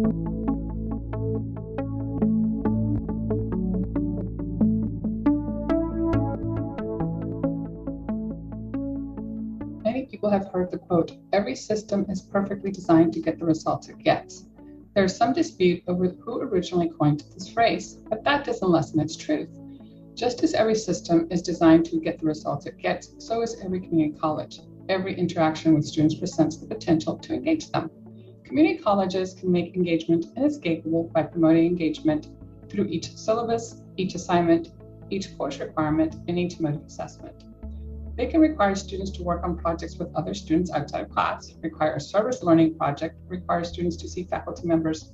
Many people have heard the quote, "Every system is perfectly designed to get the results it gets." There is some dispute over who originally coined this phrase, but that doesn't lessen its truth. Just as every system is designed to get the results it gets, so is every community college. Every interaction with students presents the potential to engage them. Community colleges can make engagement inescapable by promoting engagement through each syllabus, each assignment, each course requirement, and each mode of assessment. They can require students to work on projects with other students outside of class, require a service learning project, require students to see faculty members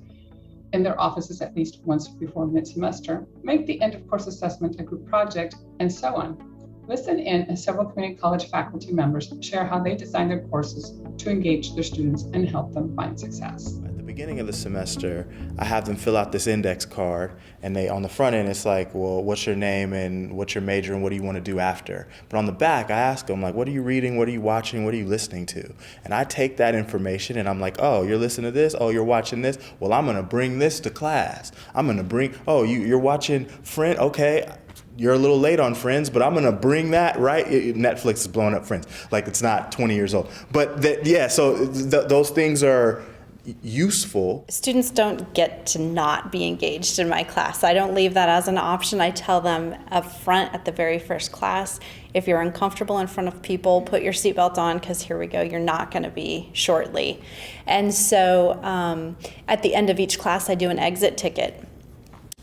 in their offices at least once before mid-semester, make the end of course assessment a group project, and so on. Listen in as several community college faculty members share how they design their courses to engage their students and help them find success. At the beginning of the semester, I have them fill out this index card, and they on the front end, it's like, well, what's your name and what's your major and what do you want to do after? But on the back, I ask them, like, what are you reading, what are you watching, what are you listening to? And I take that information and I'm like, oh, you're listening to this? Oh, you're watching this? Well, I'm going to bring this to class. I'm going to bring, oh, you're watching Friends? Okay. You're a little late on Friends, but I'm gonna bring that, right? Netflix is blowing up Friends, like it's not 20 years old. But so those things are useful. Students don't get to not be engaged in my class. I don't leave that as an option. I tell them up front at the very first class, if you're uncomfortable in front of people, put your seatbelt on, because here we go, you're not gonna be shortly. And so at the end of each class, I do an exit ticket.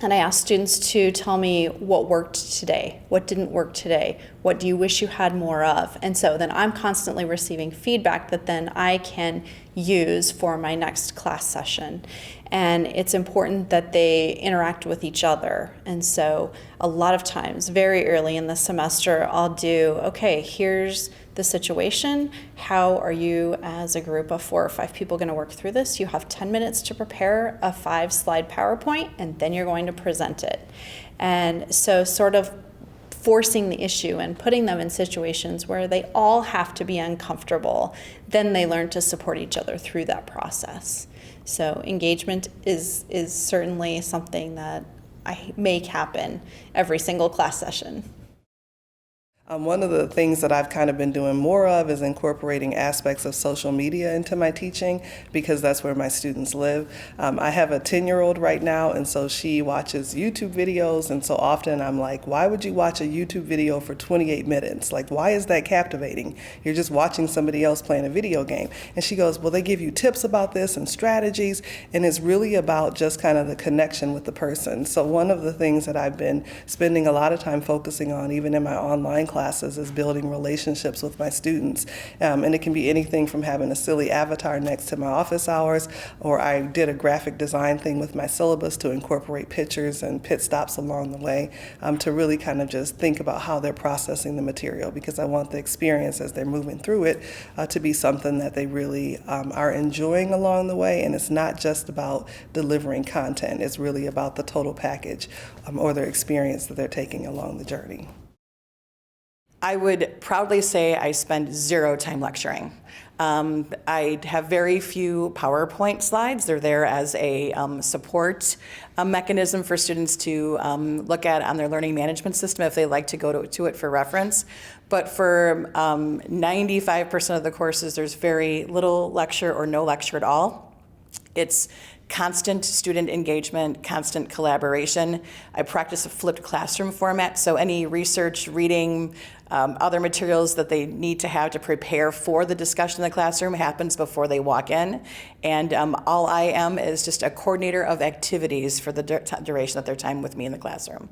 And I ask students to tell me what worked today, what didn't work today, what do you wish you had more of? And so then I'm constantly receiving feedback that then I can use for my next class session. And it's important that they interact with each other. And so a lot of times, very early in the semester, I'll do, okay, here's the situation. How are you as a group of 4 or 5 people going to work through this? You have 10 minutes to prepare a 5-slide PowerPoint, and then you're going to present it. And so sort of forcing the issue and putting them in situations where they all have to be uncomfortable, then they learn to support each other through that process. So engagement is certainly something that I make happen every single class session. One of the things that I've kind of been doing more of is incorporating aspects of social media into my teaching, because that's where my students live. I have a 10-year-old right now, and so she watches YouTube videos, and so often I'm like, why would you watch a YouTube video for 28 minutes? Like, why is that captivating? You're just watching somebody else playing a video game. And she goes, well, they give you tips about this and strategies, and it's really about just kind of the connection with the person. So one of the things that I've been spending a lot of time focusing on, even in my online classes, is building relationships with my students. And it can be anything from having a silly avatar next to my office hours, or I did a graphic design thing with my syllabus to incorporate pictures and pit stops along the way, to really kind of just think about how they're processing the material, because I want the experience as they're moving through it to be something that they really are enjoying along the way. And it's not just about delivering content, it's really about the total package or their experience that they're taking along the journey. I would proudly say I spend 0 time lecturing. I have very few PowerPoint slides. They're there as a support mechanism for students to look at on their learning management system if they like to go to it for reference. But for 95% of the courses, there's very little lecture or no lecture at all. It's constant student engagement, constant collaboration. I practice a flipped classroom format, so any research, reading, other materials that they need to have to prepare for the discussion in the classroom happens before they walk in. And all I am is just a coordinator of activities for the duration of their time with me in the classroom.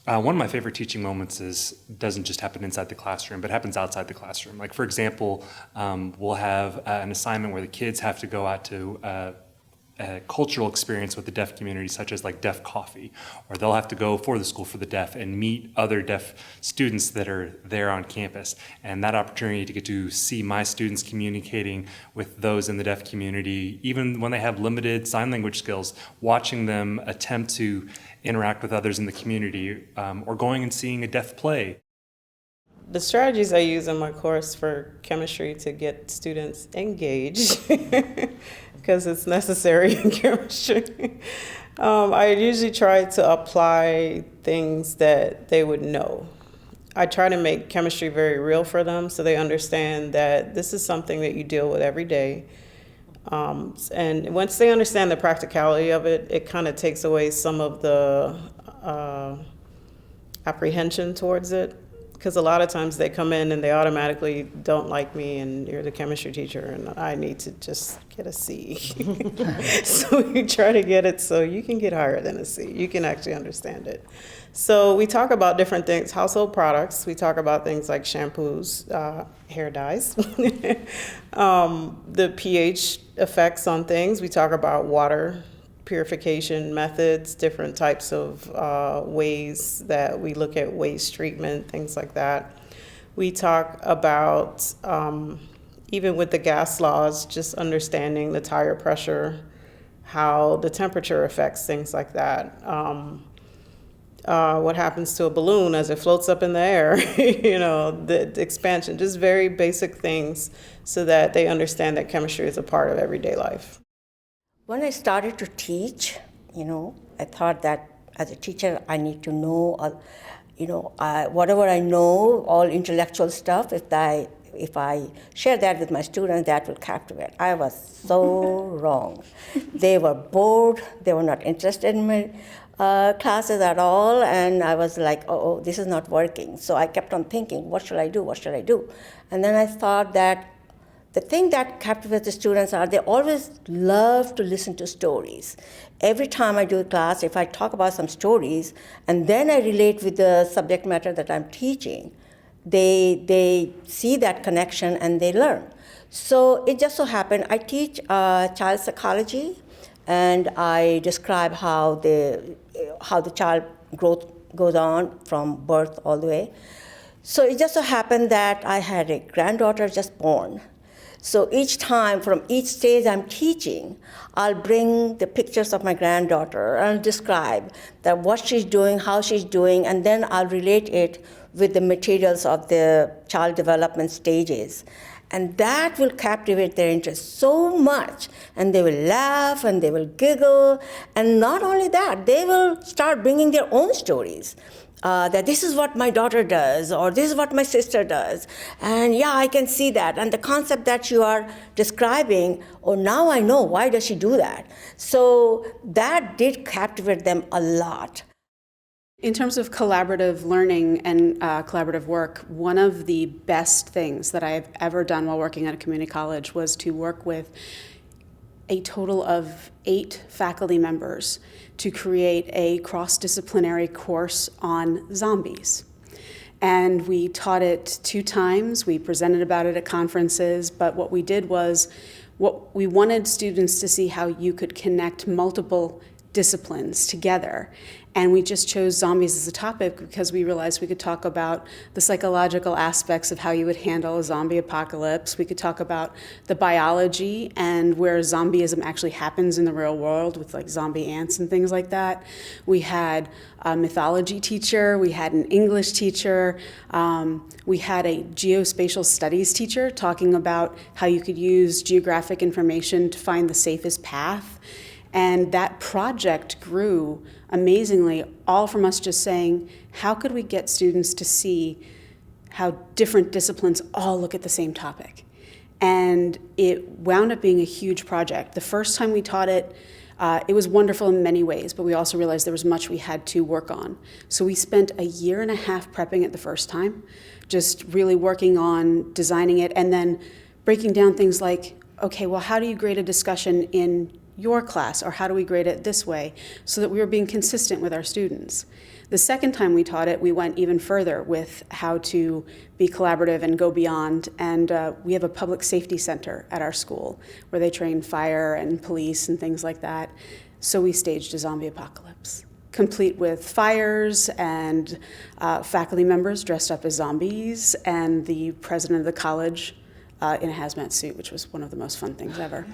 One of my favorite teaching moments doesn't just happen inside the classroom, but happens outside the classroom. Like, for example, we'll have an assignment where the kids have to go out to a cultural experience with the deaf community, such as like deaf coffee, or they'll have to go for the School for the Deaf and meet other deaf students that are there on campus. And that opportunity to get to see my students communicating with those in the deaf community, even when they have limited sign language skills, watching them attempt to interact with others in the community, or going and seeing a deaf play. The strategies I use in my course for chemistry to get students engaged, because it's necessary in chemistry, I usually try to apply things that they would know. I try to make chemistry very real for them so they understand that this is something that you deal with every day. And once they understand the practicality of it, it kind of takes away some of the apprehension towards it. Because a lot of times they come in and they automatically don't like me, and you're the chemistry teacher and I need to just get a C. So you try to get it so you can get higher than a C. You can actually understand it. So we talk about different things, household products. We talk about things like shampoos, hair dyes, the pH effects on things. We talk about water purification methods, different types of ways that we look at waste treatment, things like that. We talk about, even with the gas laws, just understanding the tire pressure, how the temperature affects things like that. What happens to a balloon as it floats up in the air, the expansion, just very basic things so that they understand that chemistry is a part of everyday life. When I started to teach, I thought that as a teacher, I need to know, whatever I know, all intellectual stuff, if I share that with my students, that will captivate. I was so wrong. They were bored. They were not interested in my classes at all, and I was like, oh, this is not working. So I kept on thinking, what should I do? What should I do? And then I thought that the thing that captivates the students are they always love to listen to stories. Every time I do a class, if I talk about some stories and then I relate with the subject matter that I'm teaching, they see that connection and they learn. So it just so happened I teach child psychology, and I describe how the child growth goes on from birth all the way. So it just so happened that I had a granddaughter just born. So each time, from each stage I'm teaching, I'll bring the pictures of my granddaughter and describe that what she's doing, how she's doing, and then I'll relate it with the materials of the child development stages. And that will captivate their interest so much, and they will laugh and they will giggle. And not only that, they will start bringing their own stories. That this is what my daughter does, or this is what my sister does. And yeah, I can see that. And the concept that you are describing, oh, now I know, why does she do that? So that did captivate them a lot. In terms of collaborative learning and collaborative work, one of the best things that I've ever done while working at a community college was to work with a total of 8 faculty members to create a cross-disciplinary course on zombies. And we taught it 2 times. We presented about it at conferences, but what we did was, we wanted students to see how you could connect multiple disciplines together. And we just chose zombies as a topic because we realized we could talk about the psychological aspects of how you would handle a zombie apocalypse. We could talk about the biology and where zombieism actually happens in the real world with like zombie ants and things like that. We had a mythology teacher, we had an English teacher, we had a geospatial studies teacher talking about how you could use geographic information to find the safest path. And that project grew amazingly, all from us just saying, how could we get students to see how different disciplines all look at the same topic? And it wound up being a huge project. The first time we taught it, it was wonderful in many ways, but we also realized there was much we had to work on. So we spent a year and a half prepping it the first time, just really working on designing it and then breaking down things like, okay, well, how do you grade a discussion in your class, or how do we grade it this way, so that we were being consistent with our students. The second time we taught it, we went even further with how to be collaborative and go beyond, and we have a public safety center at our school where they train fire and police and things like that. So we staged a zombie apocalypse, complete with fires and faculty members dressed up as zombies, and the president of the college in a hazmat suit, which was one of the most fun things ever.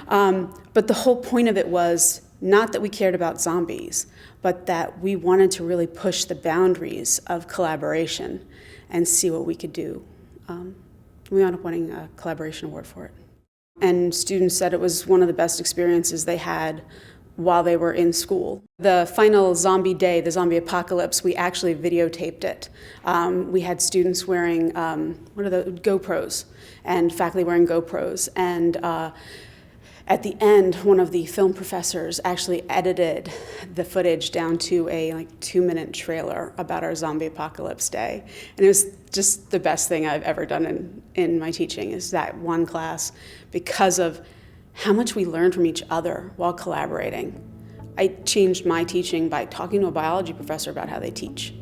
But the whole point of it was not that we cared about zombies, but that we wanted to really push the boundaries of collaboration and see what we could do. We wound up winning a collaboration award for it. And students said it was one of the best experiences they had while they were in school. The final zombie day, the zombie apocalypse, we actually videotaped it. We had students wearing, GoPros, and faculty wearing GoPros. And at the end, one of the film professors actually edited the footage down to a 2-minute trailer about our zombie apocalypse day. And it was just the best thing I've ever done in my teaching, is that one class, because of how much we learned from each other while collaborating. I changed my teaching by talking to a biology professor about how they teach.